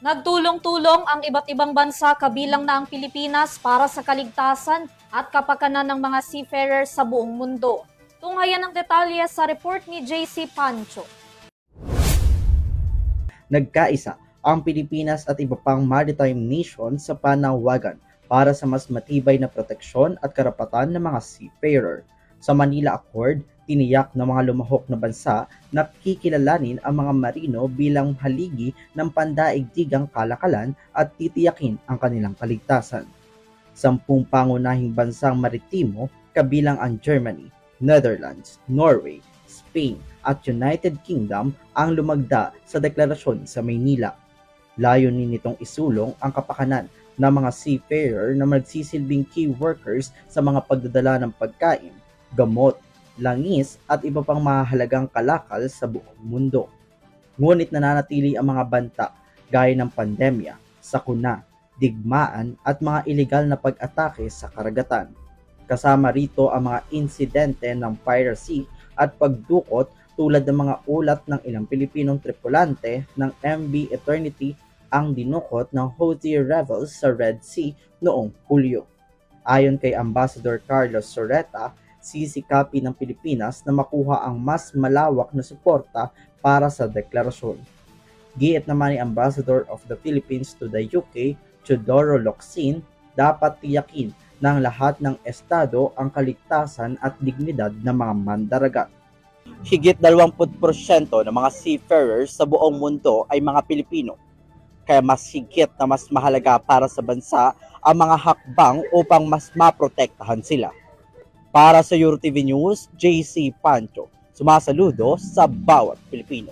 Nagtulong-tulong ang iba't ibang bansa kabilang na ang Pilipinas para sa kaligtasan at kapakanan ng mga seafarers sa buong mundo. Tunghayan ang detalye sa report ni JC Pancho. Nagkaisa ang Pilipinas at iba pang maritime nation sa panawagan para sa mas matibay na proteksyon at karapatan ng mga seafarer. Sa Manila Accord, tiniyak ng mga lumahok na bansa na kikilalanin ang mga marino bilang haligi ng pandaigdigang kalakalan at titiyakin ang kanilang kaligtasan. 10 pangunahing bansang maritimo kabilang ang Germany, Netherlands, Norway, Spain at United Kingdom ang lumagda sa deklarasyon sa Maynila. Layunin nitong isulong ang kapakanan ng mga seafarer na magsisilbing key workers sa mga pagdadala ng pagkain, gamot, langis at iba pang mahalagang kalakal sa buong mundo. Ngunit nananatili ang mga banta gaya ng pandemya, sakuna, digmaan at mga ilegal na pag-atake sa karagatan. Kasama rito ang mga insidente ng piracy at pagdukot tulad ng mga ulat ng ilang Pilipinong tripulante ng MV Eternity ang dinukot ng Houthi rebels sa Red Sea noong Hulyo. Ayon kay Ambassador Carlos Sorreta, sisikapin ng Pilipinas na makuha ang mas malawak na suporta para sa deklarasyon. Giit naman ni Ambassador of the Philippines to the UK, Teodoro Locsin, dapat tiyakin ng lahat ng estado ang kaligtasan at dignidad ng mga mandaragat. Higit 20% ng mga seafarers sa buong mundo ay mga Pilipino. Kaya mas higit na mas mahalaga para sa bansa ang mga hakbang upang mas maprotektahan sila. Para sa EuroTV News, JC Pancho, sumasaludo sa bawat Pilipino.